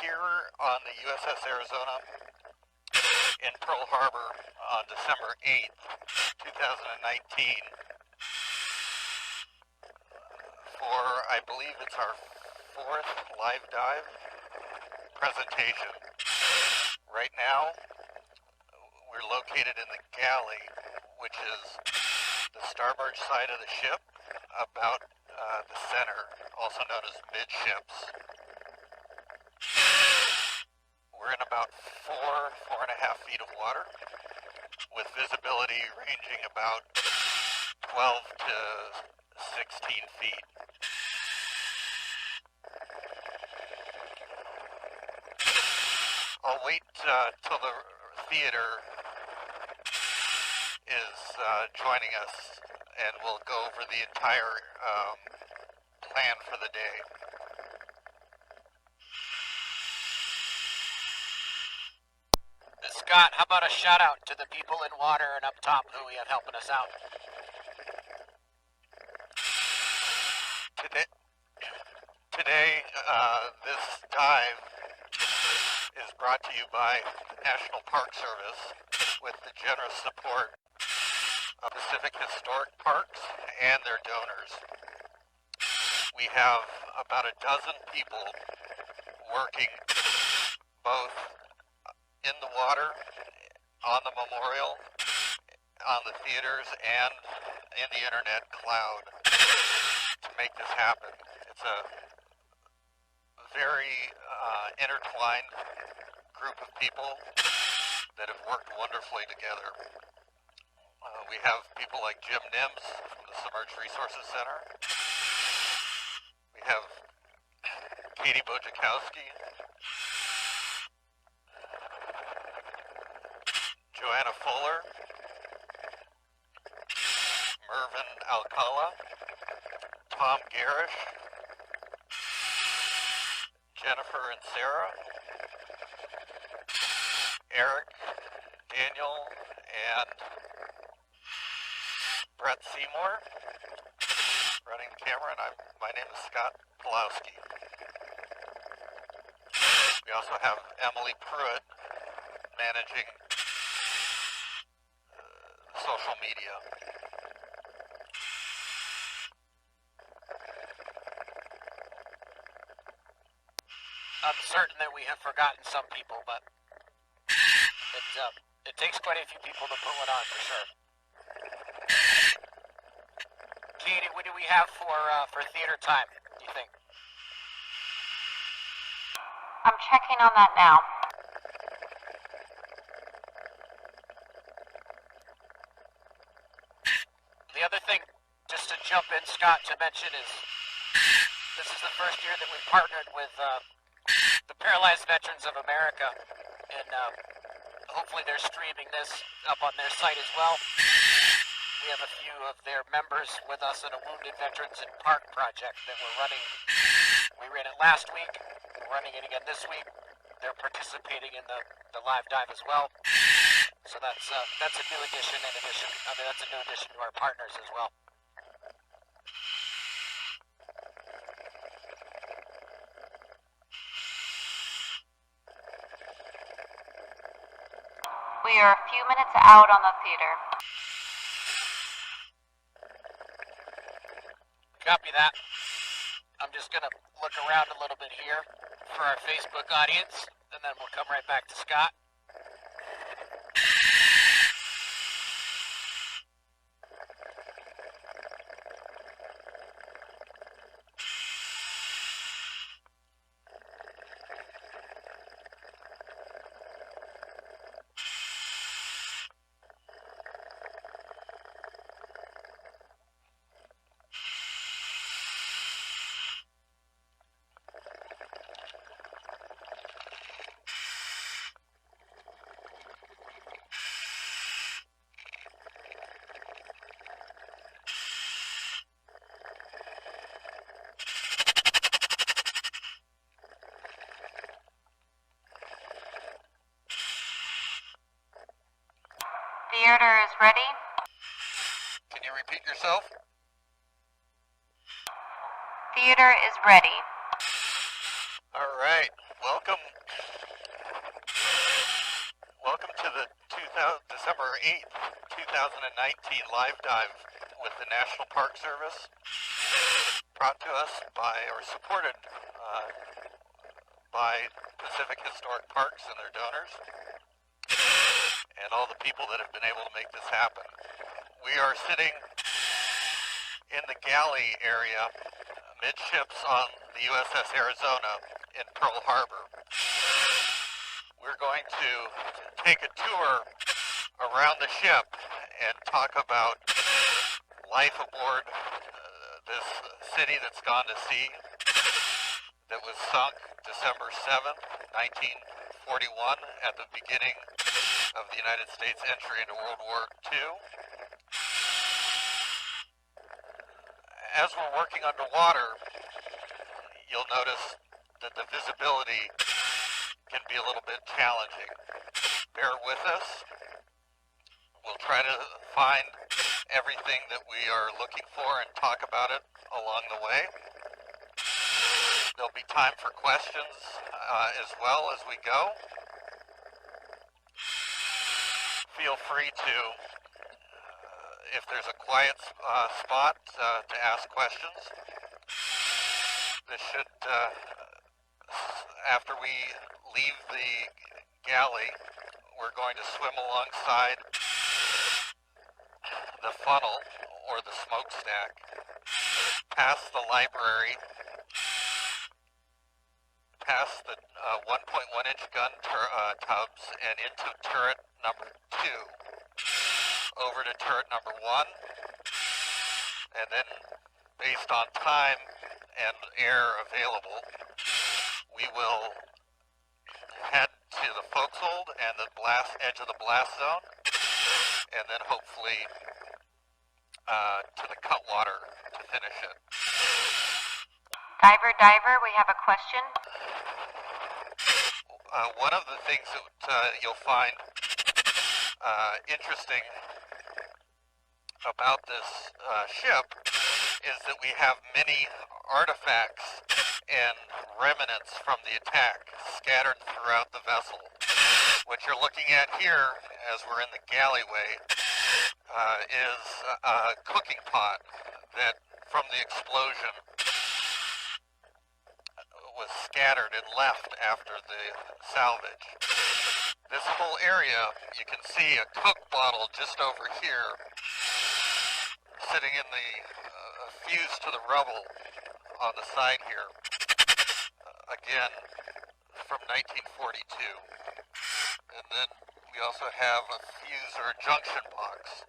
here on the USS Arizona in Pearl Harbor on December 8th, 2019 for, I believe it's our fourth live dive presentation. Right now, we're located in the galley, which is the starboard side of the ship, about the center, also known as Midships. We're in about 4.5 feet of water, with visibility ranging about 12 to 16 feet. I'll wait till the theater is joining us, and we'll go over the entire plan for the day. Scott, how about a shout out to the people in water and up top who we have helping us out? Today, this dive is brought to you by the National Park Service with the generous support of Pacific Historic Parks and their donors. We have about a dozen people working both in the water, on the memorial, on the theaters, and in the internet cloud to make this happen. It's a very intertwined group of people that have worked wonderfully together. We have people like Jim Nims from the Submerged Resources Center. We have Katie Bojakowski, Joanna Fuller, Mervyn Alcala, Tom Garish, Jennifer and Sarah, Eric, Daniel, and Brett Seymour running the camera, and my name is Scott Pulowski. We also have Emily Pruitt managing social media. I'm certain that we have forgotten some people, but it takes quite a few people to put one on for sure. Katie, what do we have for theater time, do you think? I'm checking on that now. The other thing, just to jump in, Scott, to mention is this is the first year that we've partnered with the Paralyzed Veterans of America, and hopefully they're streaming this up on their site as well. We have a few of their members with us in a Wounded Veterans in Park project that we're running. We ran it last week, we're running it again this week. They're participating in the live dive as well. So that's a new addition that's a new addition to our partners as well. We are a few minutes out on the theater. Copy that. I'm just going to look around a little bit here for our Facebook audience, and then we'll come right back to Scott. Theater is ready. Can you repeat yourself? Theater is ready. 8th, 2019 live dive with the National Park Service, brought to us by, or supported by Pacific Historic Parks and their donors, and all the people that have been able to make this happen. We are sitting in the galley area, midships on the USS Arizona in Pearl Harbor. We're going to take a tour around the ship and talk about life aboard this city that's gone to sea, that was sunk December 7th, 1941, at the beginning of the United States entry into World War II. As we're working underwater, you'll notice that the visibility can be a little bit challenging. Bear with us. We'll try to find everything that we are looking for and talk about it along the way. There'll be time for questions as well as we go. Feel free to, if there's a quiet spot, to ask questions. This should, after we leave the galley, we're going to swim alongside the funnel, or the smokestack, past the library, past the 1.1-inch gun tubs, and into turret number 2, over to turret number 1, and then based on time and air available, we will head to the forecastle and the edge of the blast zone, and then hopefully to the cutwater to finish it. Diver, we have a question. One of the things that you'll find interesting about this ship is that we have many artifacts and remnants from the attack scattered throughout the vessel. What you're looking at here, as we're in the galleyway, is a cooking pot that, from the explosion, was scattered and left after the salvage. This whole area, you can see a Coke bottle just over here, sitting in the fused to the rubble on the side here. Again, from 1942. And then we also have a fuse or a junction box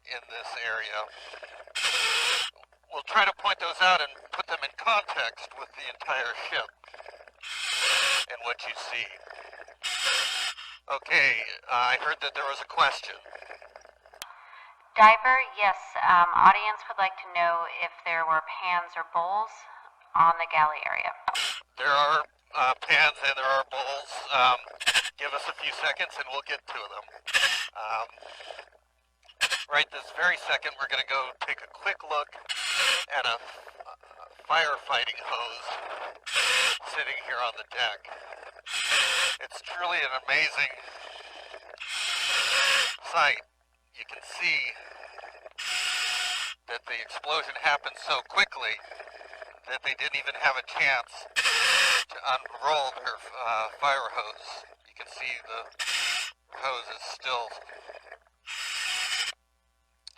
in this area. We'll try to point those out and put them in context with the entire ship and what you see. Okay, I heard that there was a question. Diver, yes, audience would like to know if there were pans or bowls on the galley area. There are pans and there are bowls. Give us a few seconds and we'll get to them. Right this very second, we're going to go take a quick look at a firefighting hose sitting here on the deck. It's truly an amazing sight. You can see that the explosion happened so quickly that they didn't even have a chance to unroll their fire hose. You can see the hose is still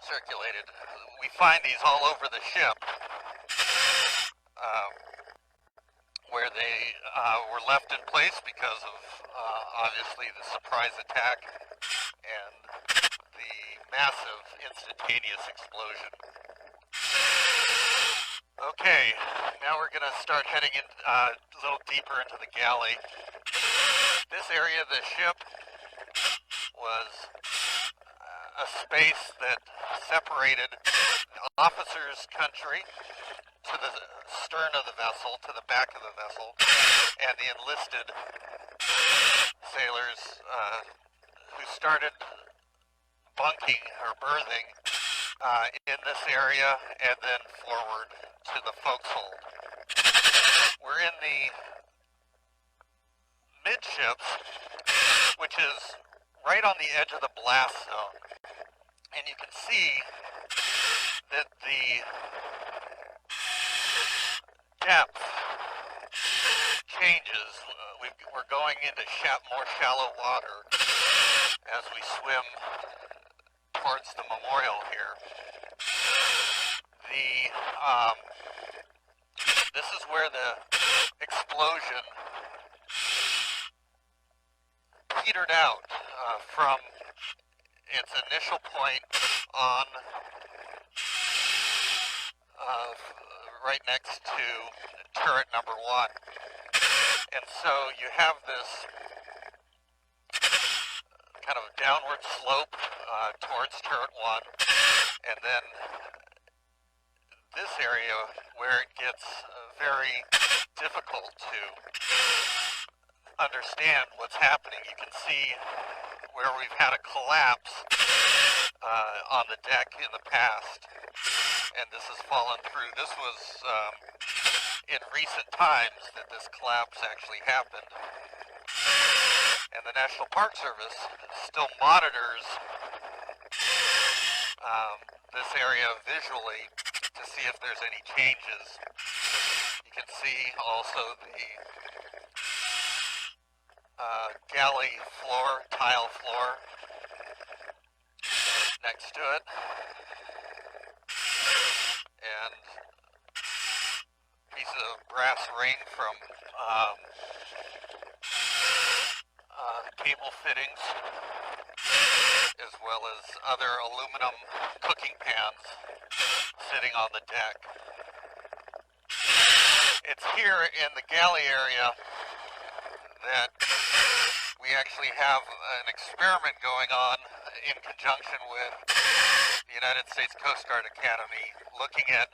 circulated. We find these all over the ship, where they were left in place because of obviously the surprise attack and the massive instantaneous explosion. Okay, now we're going to start heading in a little deeper into the galley. This area of the ship was a space that separated the officer's country to the stern of the vessel, to the back of the vessel, and the enlisted sailors who started bunking or berthing in this area and then forward to the forecastle. We're in the midships, which is right on the edge of the blast zone. And you can see that the depth changes. We're going into more shallow water as we swim towards the memorial here. This is where the explosion petered out from its initial point on right next to turret number 1. And so you have this kind of downward slope towards turret 1, and then this area where it gets very difficult to understand what's happening. You can see where we've had a collapse on the deck in the past, and this has fallen through. This was in recent times that this collapse actually happened. And the National Park Service still monitors this area visually to see if there's any changes. You can see also the galley floor, tile floor next to it, and pieces of brass ring from cable fittings, as well as other aluminum cooking pans sitting on the deck. It's here in the galley area that we actually have an experiment going on in conjunction with the United States Coast Guard Academy, looking at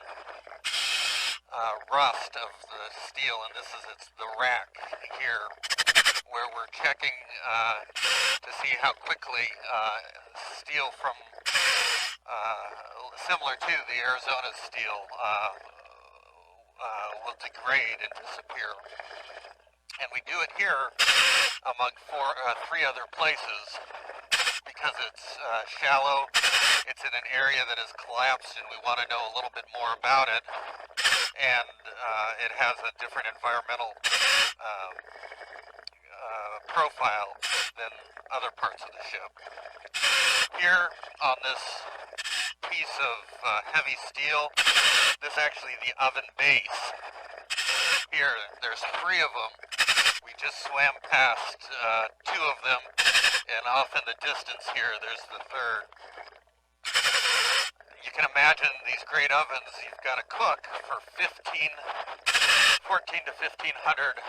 rust of the steel, and this is the rack here, where we're checking to see how quickly steel from similar to the Arizona steel will degrade and disappear. And we do it here among three other places because it's shallow, it's in an area that has collapsed, and we want to know a little bit more about it, and it has a different environmental profile than other parts of the ship. Here on this piece of heavy steel, this is actually the oven base. Here, there's 3 of them. We just swam past 2 of them, and off in the distance here, there's the 3rd. You can imagine these great ovens, you've got to cook for 14 to 1,500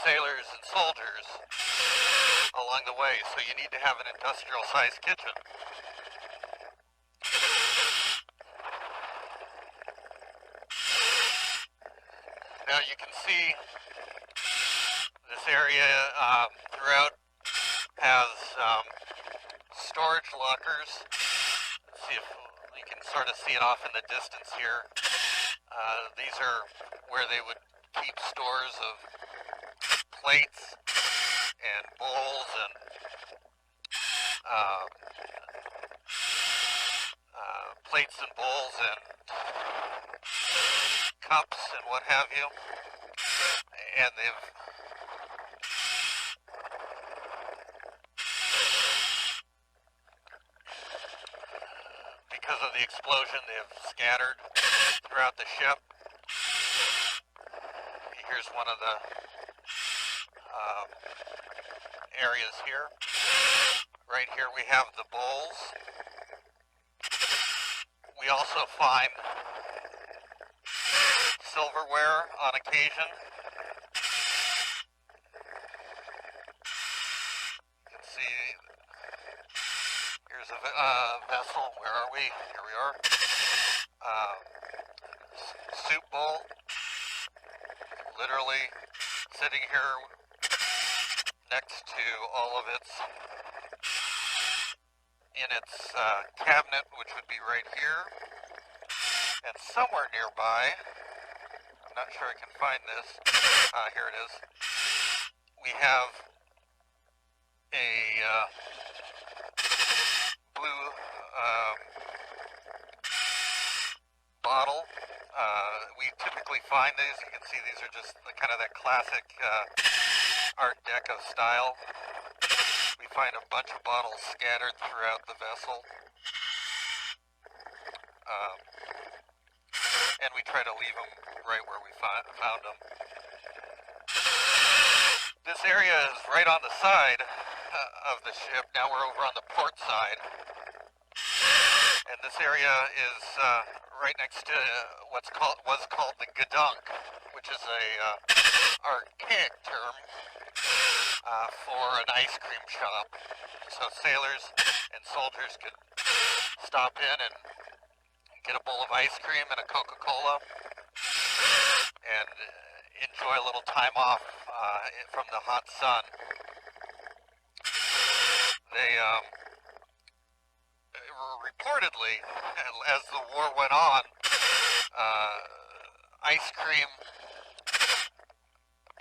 sailors and soldiers along the way, so you need to have an industrial-sized kitchen. Now you can see this area throughout has storage lockers. Let's see if you can sort of see it off in the distance here. These are where they would keep stores of plates and bowls and cups and what have you. And because of the explosion, they've scattered throughout the ship. Here's one of the areas here. Right here we have the bowls. We also find silverware on occasion. You can see here's a vessel. Where are we? Here we are. Soup bowl. Literally sitting here next to all of its cabinet, which would be right here. And somewhere nearby, I'm not sure I can find this, here it is, we have a blue bottle. We typically find these. You can see these are just kind of that classic Art Deco style. We find a bunch of bottles scattered throughout the vessel. And we try to leave them right where we found them. This area is right on the side of the ship. Now we're over on the port side. And this area is right next to was called the gadunk, which is a archaic term for an ice cream shop. So sailors and soldiers could stop in and get a bowl of ice cream and a Coca-Cola and enjoy a little time off from the hot sun. They reportedly, as the war went on, ice cream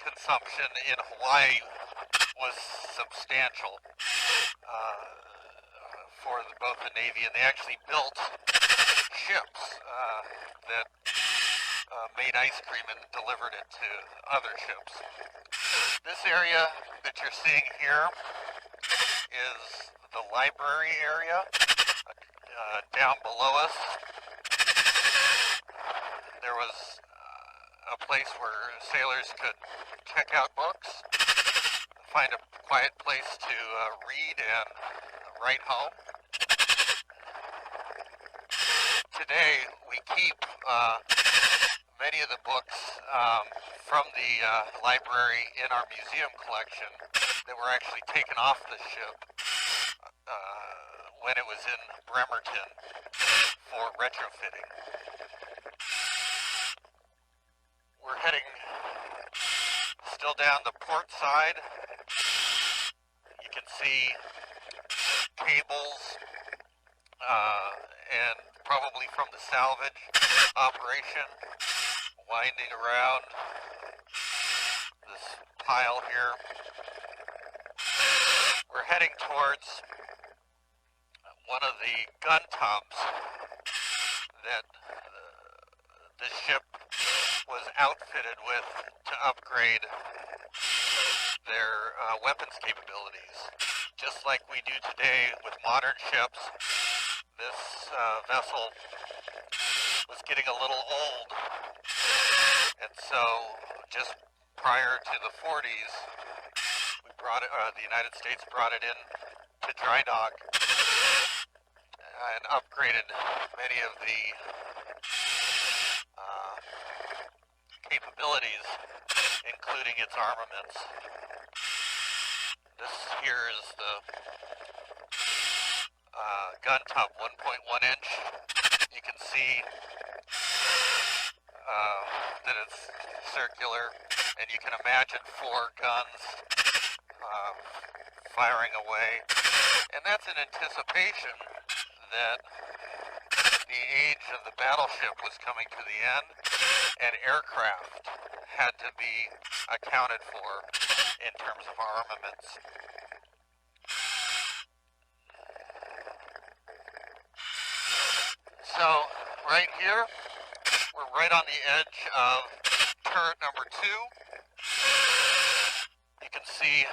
consumption in Hawaii was substantial for both the Navy, and they actually built ships that made ice cream and delivered it to other ships. This area that you're seeing here is the library area. Down below us there was a place where sailors could check out books, find a quiet place to read and write home. Today we keep many of the books from the library in our museum collection that were actually taken off the ship when it was in Bremerton for retrofitting. We're heading still down the port side. You can see cables and probably from the salvage operation winding around this pile here. We're heading towards one of the gun tubs that the ship was outfitted with to upgrade their weapons capabilities. Just like we do today with modern ships, this vessel was getting a little old, and so just prior to the 40s, we brought it, the United States brought it in to dry dock and upgraded many of the capabilities, including its armaments. This here is the gun tub, 1.1 inch. You can see that it's circular, and you can imagine 4 guns firing away. And that's in anticipation that the age of the battleship was coming to the end, and aircraft had to be accounted for in terms of armaments. So right here, we're right on the edge of turret number 2. You can see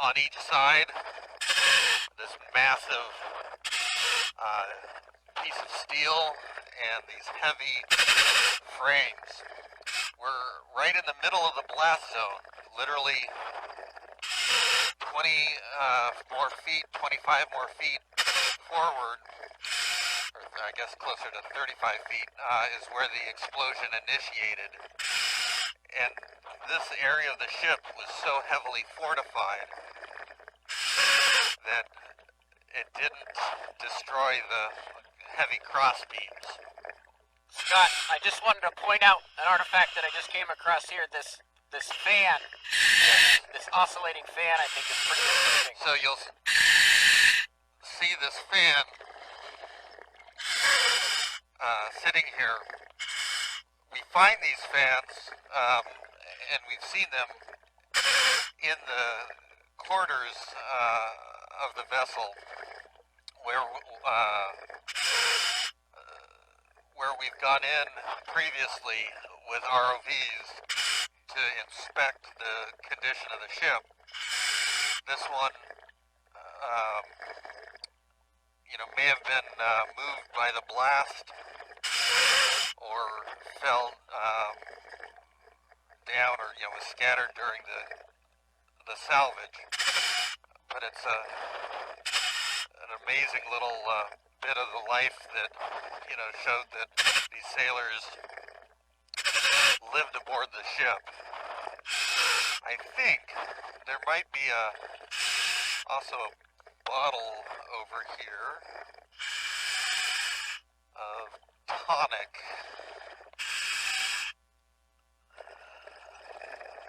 on each side this massive piece of steel and these heavy frames. We're right in the middle of the blast zone, literally 20 more feet, 25 more feet forward, or I guess closer to 35 feet, is where the explosion initiated. And this area of the ship was so heavily fortified that it didn't destroy the heavy cross beams. Scott, I just wanted to point out an artifact that I just came across here. This fan, this oscillating fan, I think is pretty interesting. So you'll see this fan sitting here. We find these fans, and we've seen them in the quarters of the vessel where we've gone in previously with ROVs to inspect the condition of the ship. This one, may have been moved by the blast or fell down, or was scattered during the salvage. But it's an amazing little bit of the life that showed that these sailors lived aboard the ship. I think there might be also a bottle over here of tonic.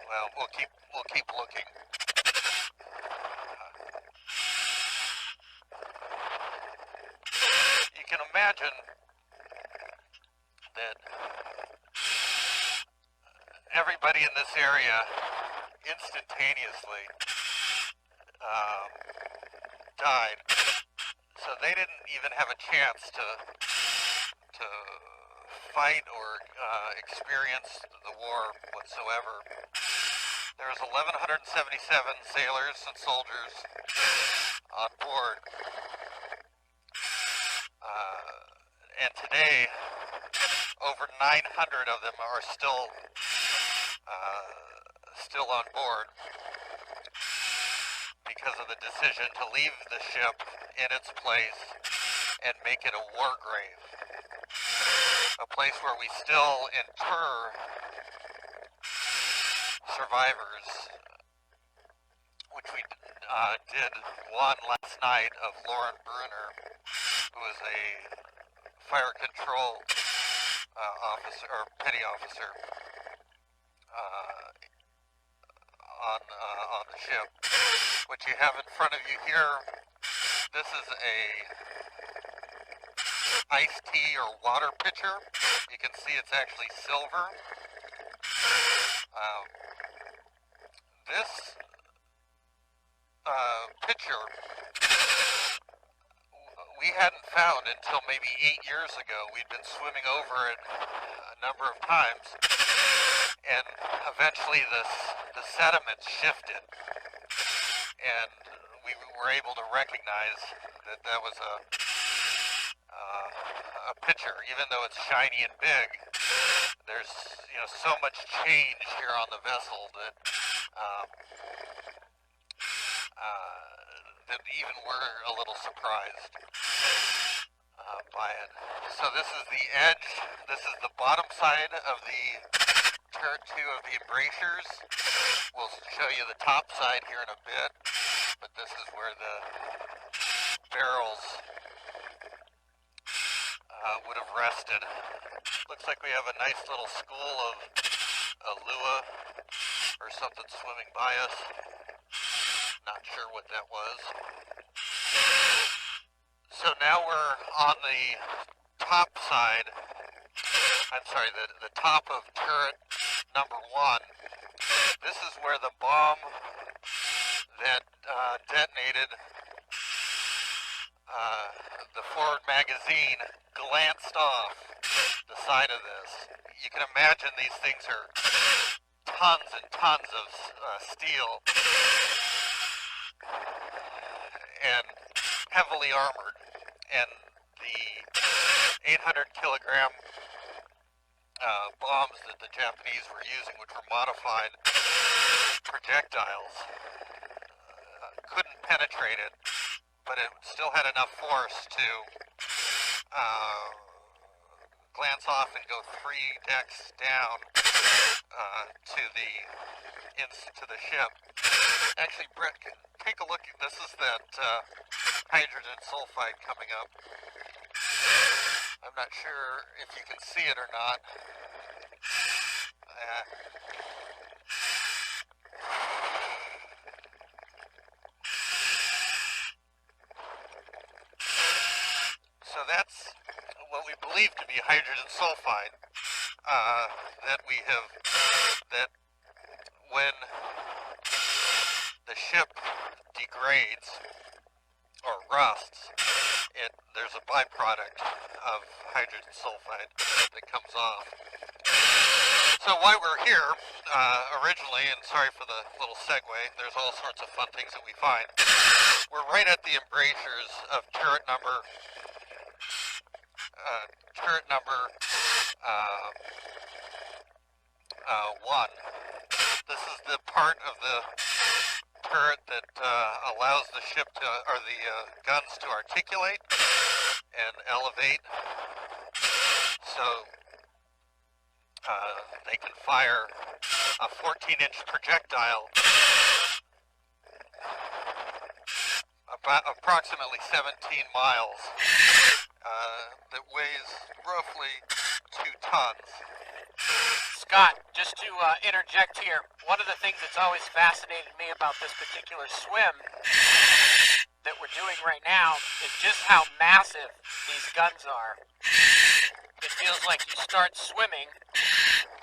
Well, we'll keep looking. You can imagine that everybody in this area instantaneously died, so they didn't even have a chance to fight or experience the war whatsoever. There was 1,177 sailors and soldiers on board, and today over 900 of them are still on board because of the decision to leave the ship in its place and make it a war grave, a place where we still inter survivors, which we did one last night of Lauren Bruner, who is a fire control officer, or petty officer, on the ship. What you have in front of you here, this is a iced tea or water pitcher. You can see it's actually silver. This pitcher we hadn't found until maybe 8 years ago. We'd been swimming over it a number of times, and eventually the sediments shifted, and we were able to recognize that was a pitcher. Even though it's shiny and big, there's so much change here on the vessel that that even we're a little surprised by it. So this is the edge. This is the bottom side of the turret 2 of the embrasures. We'll show you the top side here in a bit, but this is where the barrels would have rested. Looks like we have a nice little school of a lua or something swimming by us. Not sure what that was. So now we're on the top side, I'm sorry, the top of turret number 1. This is where the bomb that detonated the forward magazine glanced off the side of this. You can imagine these things are tons and tons of steel and heavily armored, and the 800 kilogram bombs that the Japanese were using, which were modified projectiles, couldn't penetrate it, but it still had enough force to glance off and go 3 decks down to the ship. Actually, Brett, take a look. This is that hydrogen sulfide coming up. I'm not sure if you can see it or not. So that's what we believe to be hydrogen sulfide that when the ship degrades or rusts, there's a byproduct of hydrogen sulfide that comes off. So why we're here originally, and sorry for the little segue, there's all sorts of fun things that we find. We're right at the embrasures of turret number 1. This is the part of the turret that allows the ship to, or the guns to articulate and elevate, so they can fire a 14-inch projectile about approximately 17 miles that weighs roughly 2 tons. Scott, just to interject here, one of the things that's always fascinated me about this particular swim that we're doing right now is just how massive these guns are. It feels like you start swimming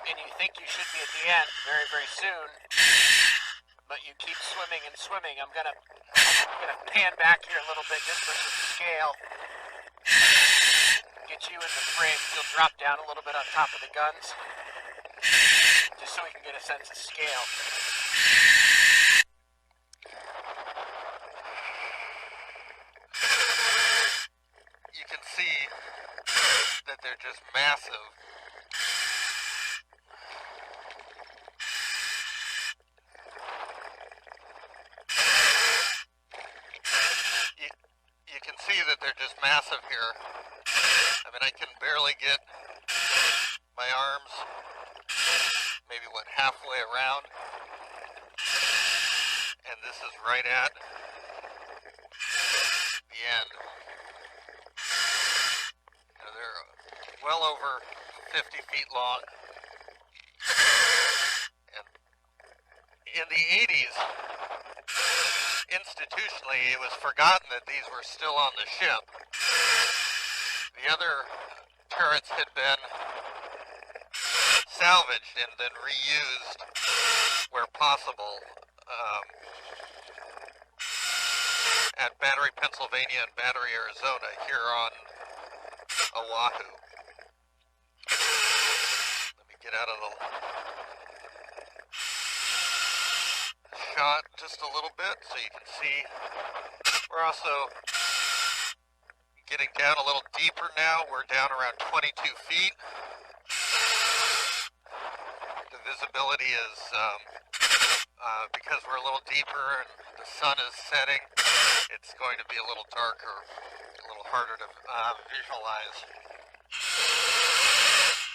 and you think you should be at the end very, very soon, but you keep swimming and swimming. I'm gonna pan back here a little bit just for some scale. Get you in the frame. You'll drop down a little bit on top of the guns, just so we can get a sense of scale. You can see that they're just massive. You can see that they're just massive here. I mean, I can barely get my arms maybe halfway around, and this is right at the end. You know, they're well over 50 feet long, and in the 80s, institutionally, it was forgotten that these were still on the ship. The other turrets had been salvaged and then reused where possible at Battery, Pennsylvania and Battery, Arizona, here on Oahu. Let me get out of the shot just a little bit so you can see. We're also getting down a little deeper now. We're down around 22 feet. The visibility is, because we're a little deeper and the sun is setting, it's going to be a little darker, a little harder to visualize.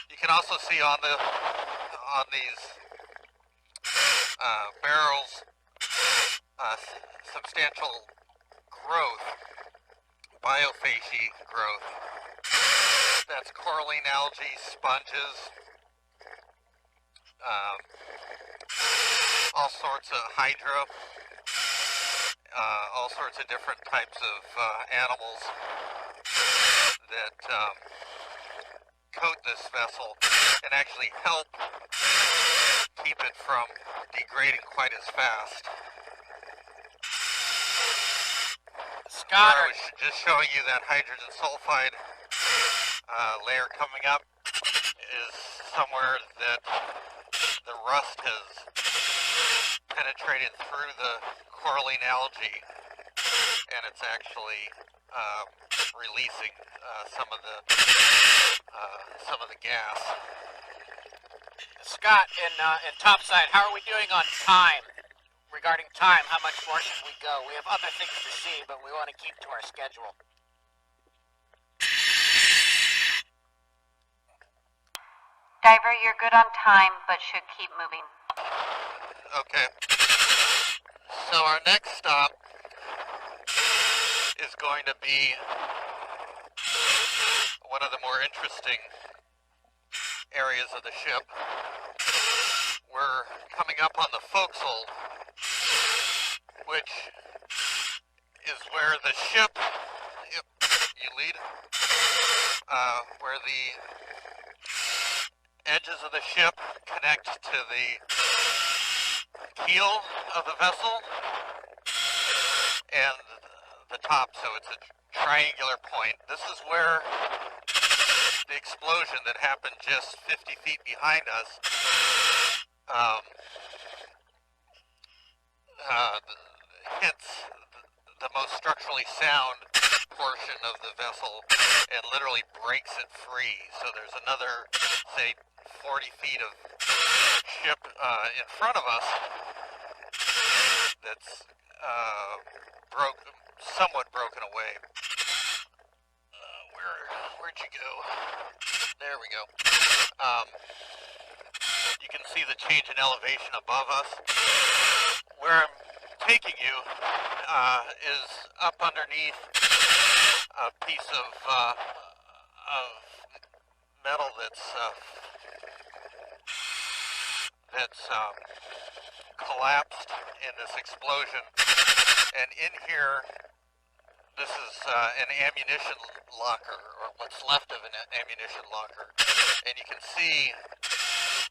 You can also see on these barrels substantial growth, biophagy growth. That's coralline algae, sponges, all sorts of hydra, all sorts of different types of animals that coat this vessel and actually help keep it from degrading quite as fast. Scott, I was just showing you that hydrogen sulfide layer coming up is somewhere that the rust has penetrated through the coralline algae, and it's actually releasing some of the gas. Scott, in topside, how are we doing on time? Regarding time, how much more should we go? We have other things to see, but we want to keep to our schedule. Diver, you're good on time, but should keep moving. Okay. So our next stop is going to be one of the more interesting areas of the ship. We're coming up on the forecastle, which is where the ship, yep, you lead, where the edges of the ship connect to the keel of the vessel and the top, so it's triangular point. This is where the explosion that happened just 50 feet behind us hits the most structurally sound portion of the vessel and literally breaks it free. So there's another, say, 40 feet of ship in front of us that's somewhat broken away. Where'd you go? There we go. You can see the change in elevation above us. Where I'm taking you is up underneath a piece of metal that's collapsed in this explosion, and in here, this is an ammunition locker, or what's left of an ammunition locker, and you can see,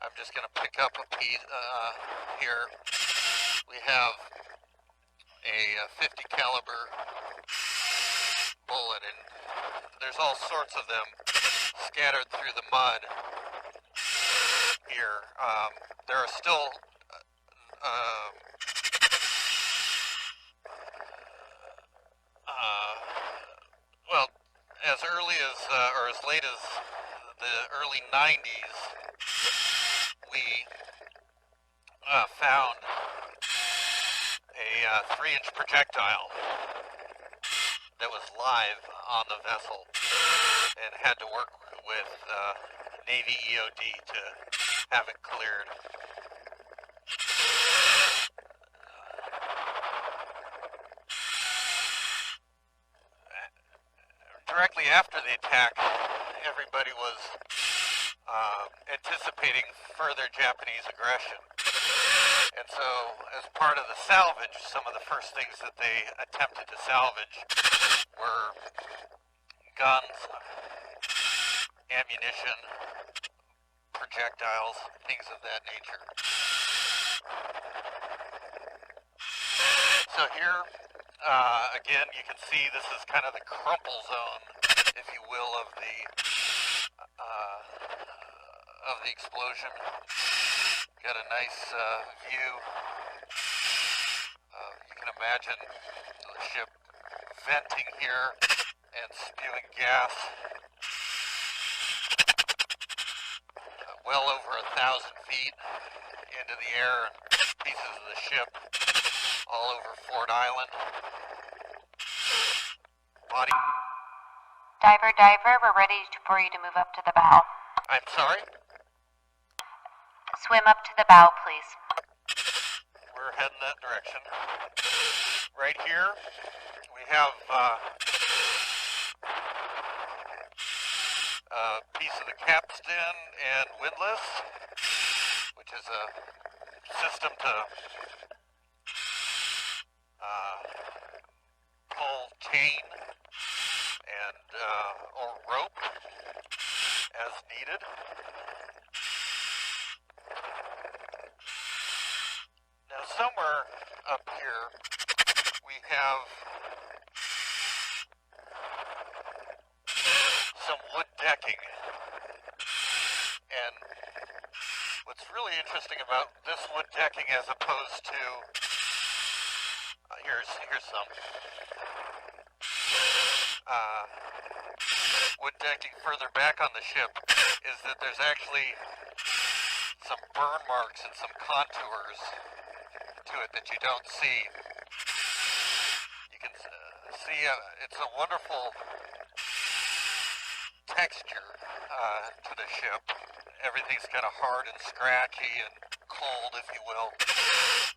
I'm just going to pick up a piece here. We have a 50 caliber bullet, and there's all sorts of them scattered through the mud here. There are still well, as early as or as late as the early 90s, we found a 3-inch projectile that was live on the vessel and had to work with Navy EOD to have it cleared. Directly after the attack, everybody was anticipating further Japanese aggression. And so, as part of the salvage, some of the first things that they attempted to salvage were guns, ammunition, projectiles, things of that nature. So here, again, you can see this is kind of the crumple zone, if you will, of the explosion. Got a nice view. You can imagine the ship venting here and spewing gas. Well over 1,000 feet into the air, and pieces of the ship all over Ford Island. Body. Diver, we're ready for you to move up to the bow. I'm sorry? Swim up to the bow, please. We're heading that direction. Right here, we have a piece of the capstan and windlass, which is a system to pull chain and or rope as needed. Now somewhere up here we have some wood decking, and what's really interesting about this wood decking as opposed to here's some wood decking further back on the ship is that there's actually some burn marks and some contours to it that you don't see. You can see it's a wonderful texture to the ship. Everything's kind of hard and scratchy and cold, if you will,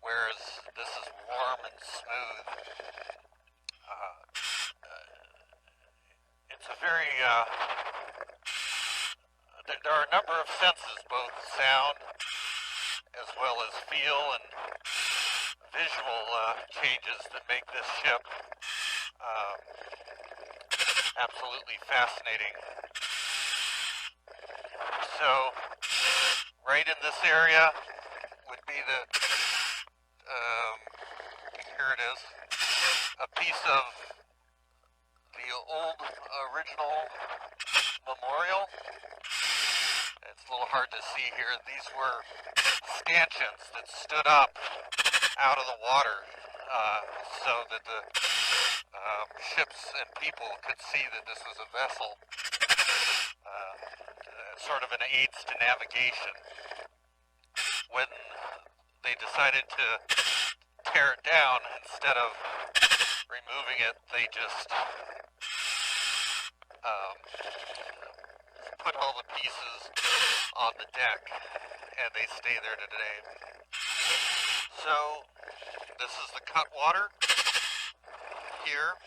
whereas this is warm and smooth. It's a very there are a number of senses, both sound as well as feel and visual changes that make this ship absolutely fascinating. So, right in this area would be the, here it is, a piece of the old original memorial. It's a little hard to see here. These were stanchions that stood up out of the water so that the ships and people could see that this was a vessel, sort of an aids to navigation. When they decided to tear it down, instead of removing it, they just put all the pieces on the deck, and they stay there today. So this is the cutwater here,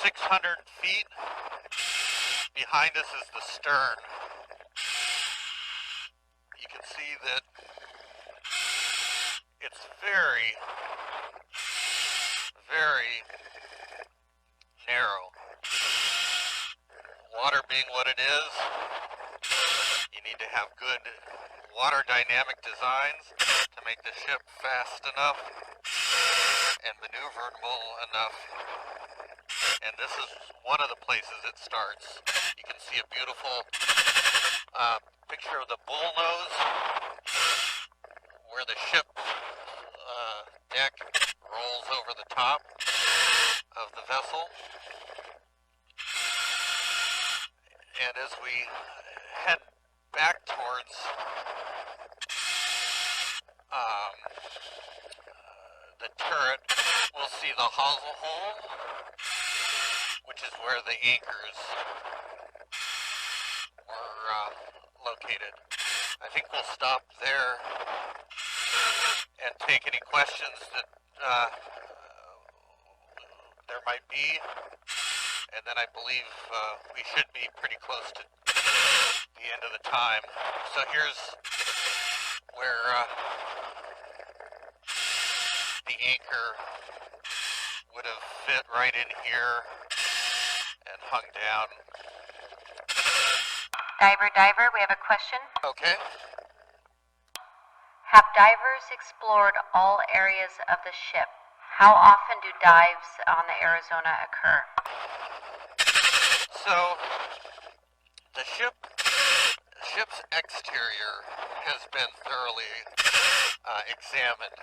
600 feet. Behind us is the stern. You can see that it's very, very narrow. Water being what it is, you need to have good water dynamic designs to make the ship fast enough and maneuverable enough. And this is one of the places it starts. You can see a beautiful picture of the bullnose, where the ship deck rolls over the top of the vessel. And as we head back towards the turret, we'll see the hawser hole, which is where the anchors were located. I think we'll stop there and take any questions that there might be, and then I believe we should be pretty close to the end of the time. So here's where the anchor would have fit right in here and hung down. Diver, we have a question. Okay. Have divers explored all areas of the ship? How often do dives on the Arizona occur? So the ship's exterior has been thoroughly examined.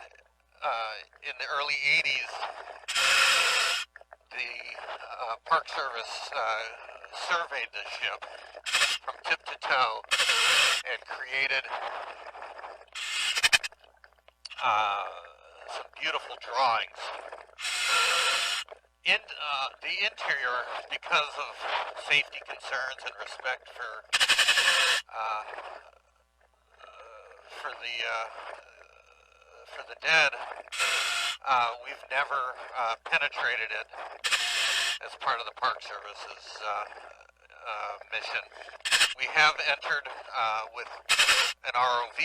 In the early 80s, the Park Service surveyed the ship from tip to toe and created some beautiful drawings. In the interior, because of safety concerns and respect for the dead, we've never penetrated it as part of the Park Service's mission. We have entered with an ROV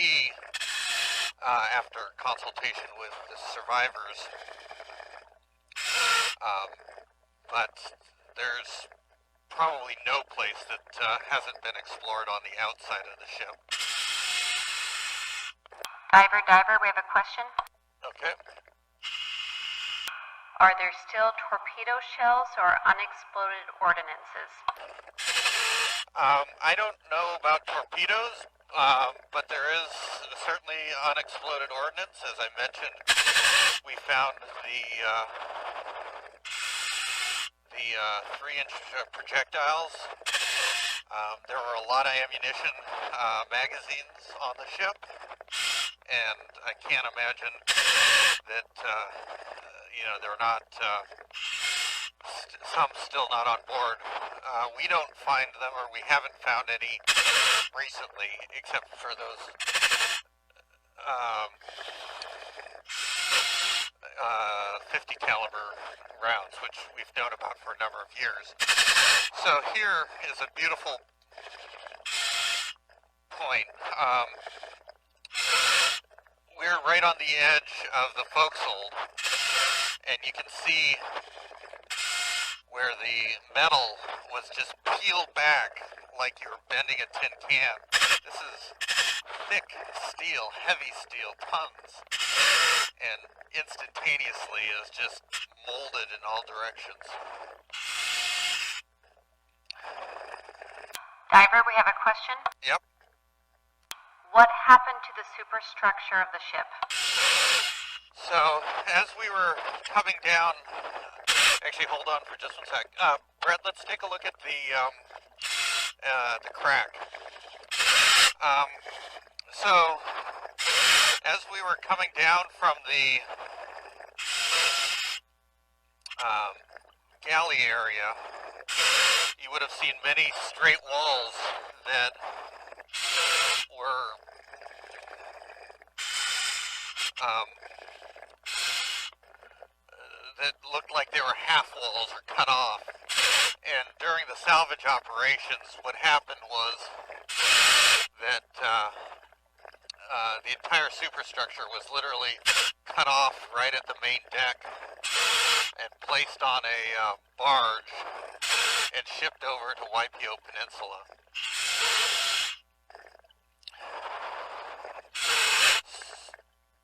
after consultation with the survivors, but there's probably no place that hasn't been explored on the outside of the ship. Diver, we have a question. Okay. Are there still torpedo shells or unexploded ordnances? I don't know about torpedoes, but there is certainly unexploded ordnance. As I mentioned, we found the 3-inch projectiles. There were a lot of ammunition magazines on the ship, and I can't imagine that they're not some still not on board. We don't find them, or we haven't found any recently, except for those 50 caliber rounds, which we've known about for a number of years. So here is a beautiful point. We're right on the edge of the forecastle, and you can see where the metal was just peeled back like you were bending a tin can. This is thick steel, heavy steel, tons, and instantaneously is just molded in all directions. Diver, we have a question. Yep. What happened to the superstructure of the ship? So, as we were coming down, actually, hold on for just one sec. Brett, let's take a look at the crack. So, as we were coming down from the galley area, you would have seen many straight walls that were that looked like they were half walls or cut off. And during the salvage operations, what happened was that the entire superstructure was literally cut off right at the main deck and placed on a barge and shipped over to Waipio Peninsula.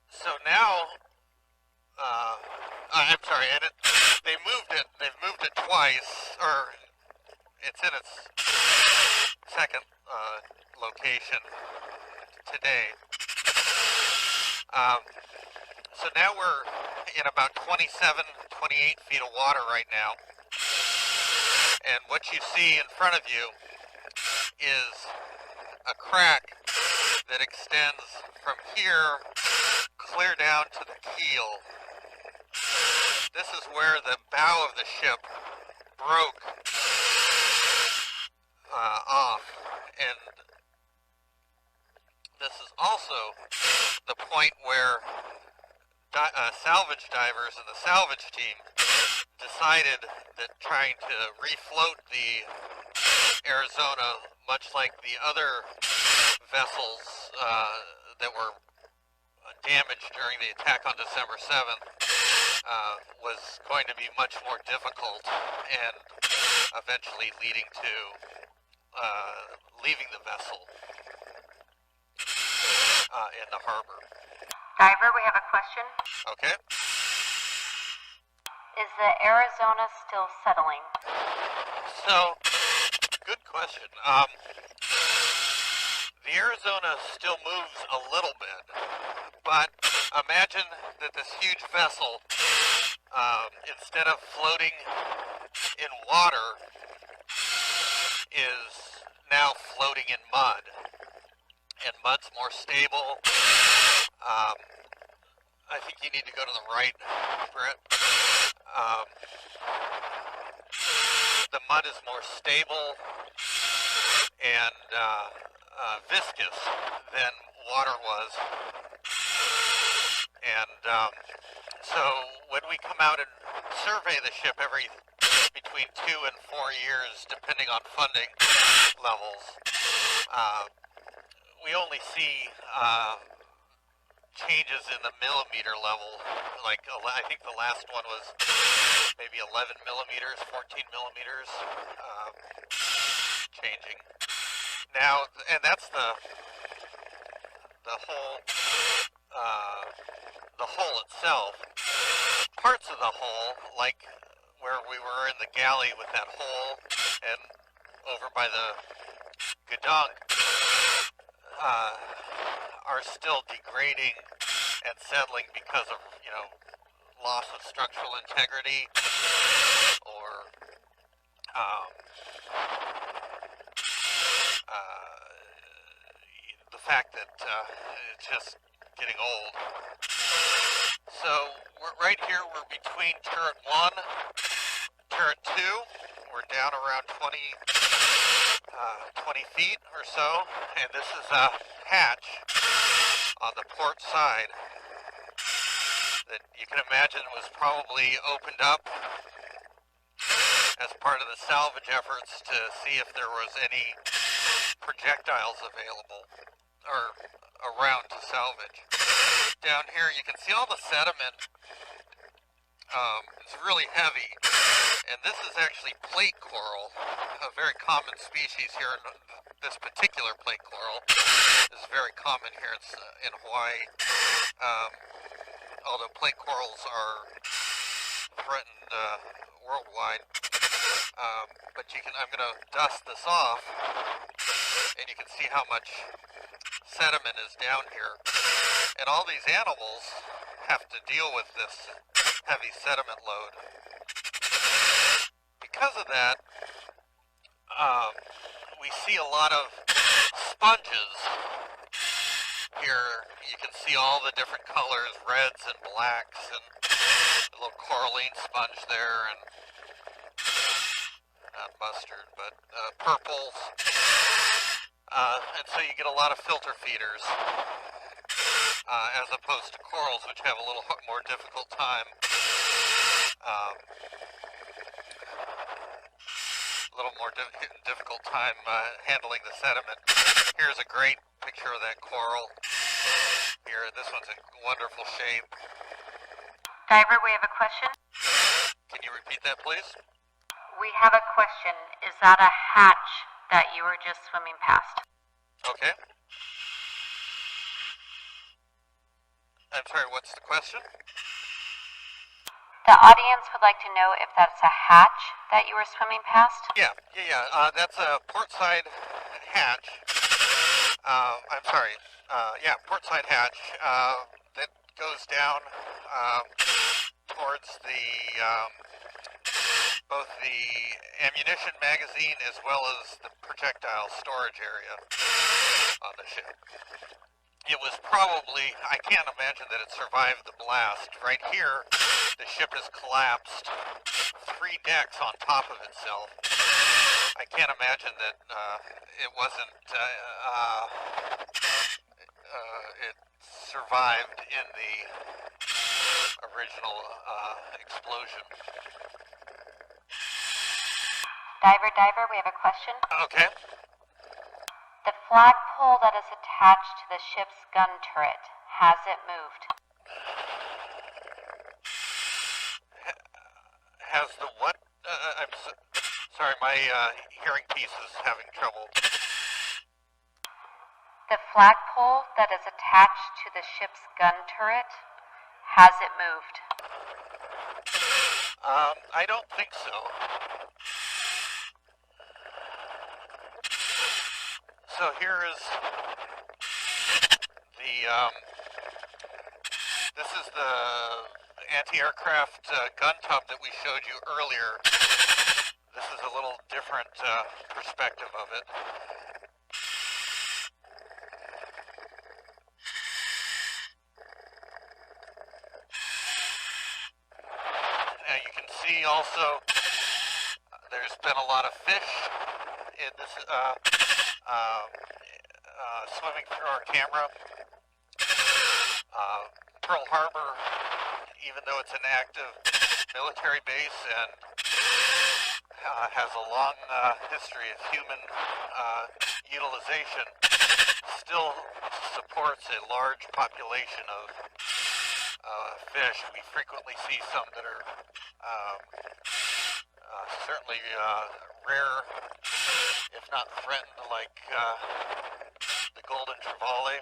So now, I'm sorry, and they've moved it twice, or it's in its second location today. So now we're in about 27, 28 feet of water right now. And what you see in front of you is a crack that extends from here clear down to the keel. This is where the bow of the ship broke off, and this is also the point where salvage divers and the salvage team decided that trying to refloat the Arizona, much like the other vessels that were damaged during the attack on December 7th, was going to be much more difficult and eventually leading to leaving the vessel in the harbor. Diver, we have a question. Okay. Is the Arizona still settling? So, good question. The Arizona still moves a little bit, but imagine that this huge vessel, instead of floating in water, is now floating in mud. And mud's more stable. I think you need to go to the right, Brett. The mud is more stable and viscous than water was. And so when we come out and survey the ship every between 2 and 4 years, depending on funding levels, we only see changes in the millimeter level. Like, I think the last one was maybe 11 millimeters, 14 millimeters changing. Now, and that's the hull itself. Parts of the hull, like where we were in the galley with that hole and over by the Gadunk, are still degrading and settling because of, loss of structural integrity or the fact that it's just getting old. So right here we're between turret 1, turret 2. We're down around 20 feet or so, and this is a hatch on the port side that you can imagine was probably opened up as part of the salvage efforts to see if there was any projectiles available or around to salvage. Down here you can see all the sediment. It's really heavy, and this is actually plate coral, a very common species here. This particular plate coral is very common here in Hawaii, although plate corals are threatened worldwide. But I'm going to dust this off, and you can see how much sediment is down here. And all these animals have to deal with this heavy sediment load. Because of that, we see a lot of sponges here. You can see all the different colors, reds and blacks, and a little coralline sponge there, and not mustard, but purples. And so you get a lot of filter feeders, as opposed to corals, which have a little more difficult time. Difficult time handling the sediment. Here's a great picture of that coral. Here, this one's in wonderful shape. Diver, we have a question. Can you repeat that, please? We have a question. Is that a hatch that you were just swimming past? Okay. I'm sorry, what's the question? The audience would like to know if that's a hatch that you were swimming past. Yeah. That's a portside hatch. I'm sorry. Portside hatch that goes down towards both the ammunition magazine as well as the projectile storage area on the ship. It was probably, I can't imagine that it survived the blast. Right here, the ship has collapsed 3 decks on top of itself. I can't imagine that it wasn't, it survived in the original explosion. Diver, we have a question. Okay. The flagpole that is attached to the ship's gun turret, has it moved? Has the what? Sorry, my hearing piece is having trouble. The flagpole that is attached to the ship's gun turret, has it moved? I don't think so. So here is this is the anti-aircraft gun tub that we showed you earlier. This is a little different perspective of it. Now you can see also there's been a lot of fish in this swimming through our camera. Pearl Harbor, even though it's an active military base and has a long history of human utilization, still supports a large population of fish. We frequently see some that are certainly rare, if not threatened, like the golden trevally.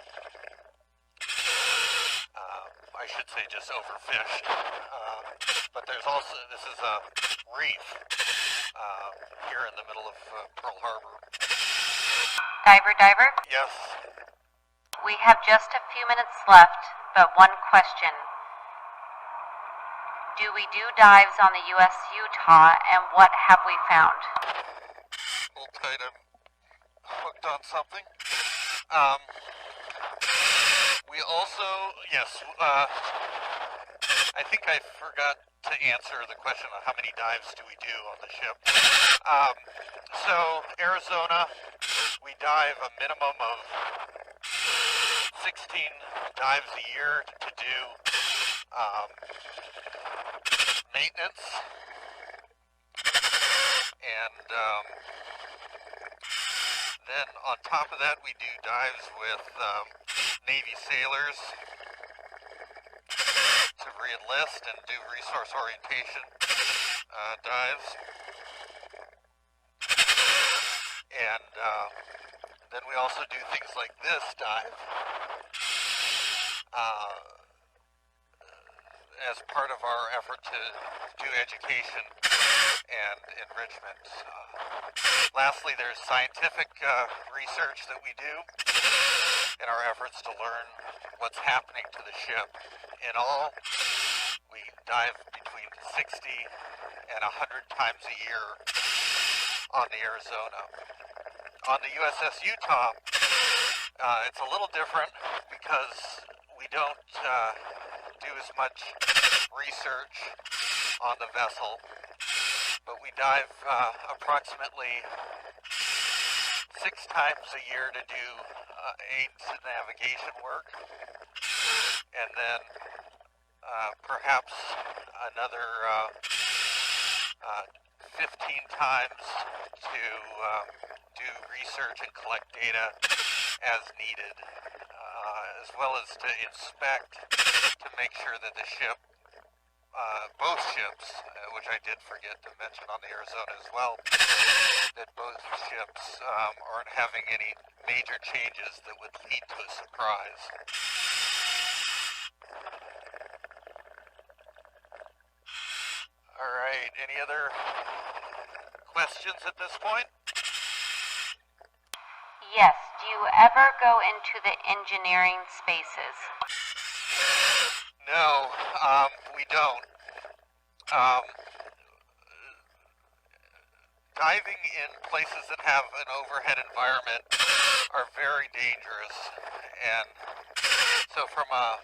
I should say just overfished. But there's also, this is a reef here in the middle of Pearl Harbor. Diver, Yes. we have just a few minutes left, but one question. Do we do dives on the US Utah, and what have we found? Hold tight, I'm hooked on something. We also, yes, I think I forgot to answer the question on how many dives do we do on the ship. So, Arizona, we dive a minimum of 16 dives a year to do maintenance, and then on top of that we do dives with Navy sailors to re-enlist and do resource orientation dives, and then we also do things like this dive. as part of our effort to do education and enrichment. Lastly, there's scientific research that we do in our efforts to learn what's happening to the ship. In all, we dive between 60 and 100 times a year on the Arizona. On the USS Utah, it's a little different because we don't do as much research on the vessel, but we dive approximately 6 times a year to do aid to navigation work, and then perhaps another 15 times to do research and collect data as needed, as well as to inspect to make sure that the ship, both ships, which I did forget to mention on the Arizona as well, that both ships aren't having any major changes that would lead to a surprise. All right, any other questions at this point? Yes. Do you ever go into the engineering spaces? No, we don't. Diving in places that have an overhead environment are very dangerous, and so from a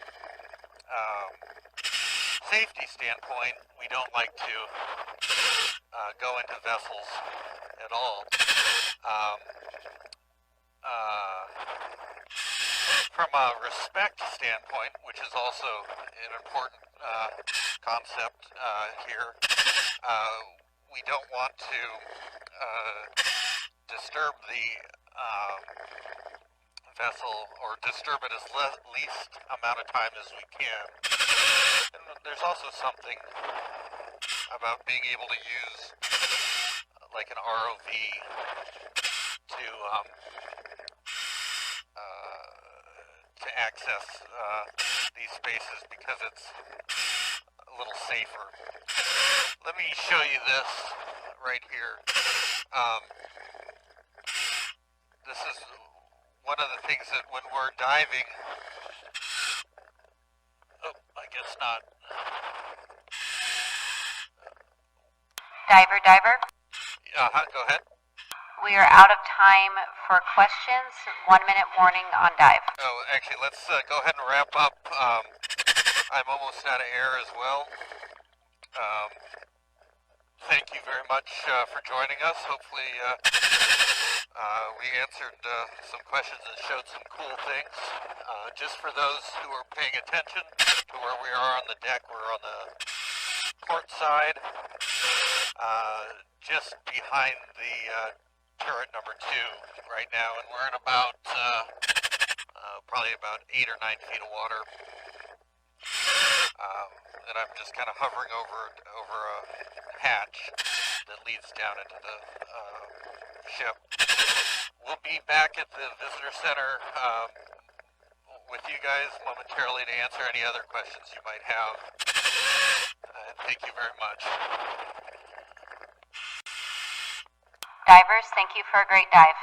safety standpoint, we don't like to go into vessels at all. From a respect standpoint, which is also an important concept here, we don't want to disturb the vessel, or disturb it as least amount of time as we can. And there's also something about being able to use like an ROV to access these spaces, because it's a little safer. Let me show you this right here. This is one of the things that when we're diving, oh, I guess not. Diver. Go ahead. We are out of time for questions. 1 minute warning on dive. Oh, actually, let's go ahead and wrap up. I'm almost out of air as well. Thank you very much for joining us. Hopefully we answered some questions and showed some cool things. Just for those who are paying attention to where we are on the deck, we're on the port side, just behind the turret number 2 right now, and we're in about probably about 8 or 9 feet of water, and I'm just kind of hovering over a hatch that leads down into the ship. We'll be back at the visitor center with you guys momentarily to answer any other questions you might have. Thank you very much. Divers, thank you for a great dive.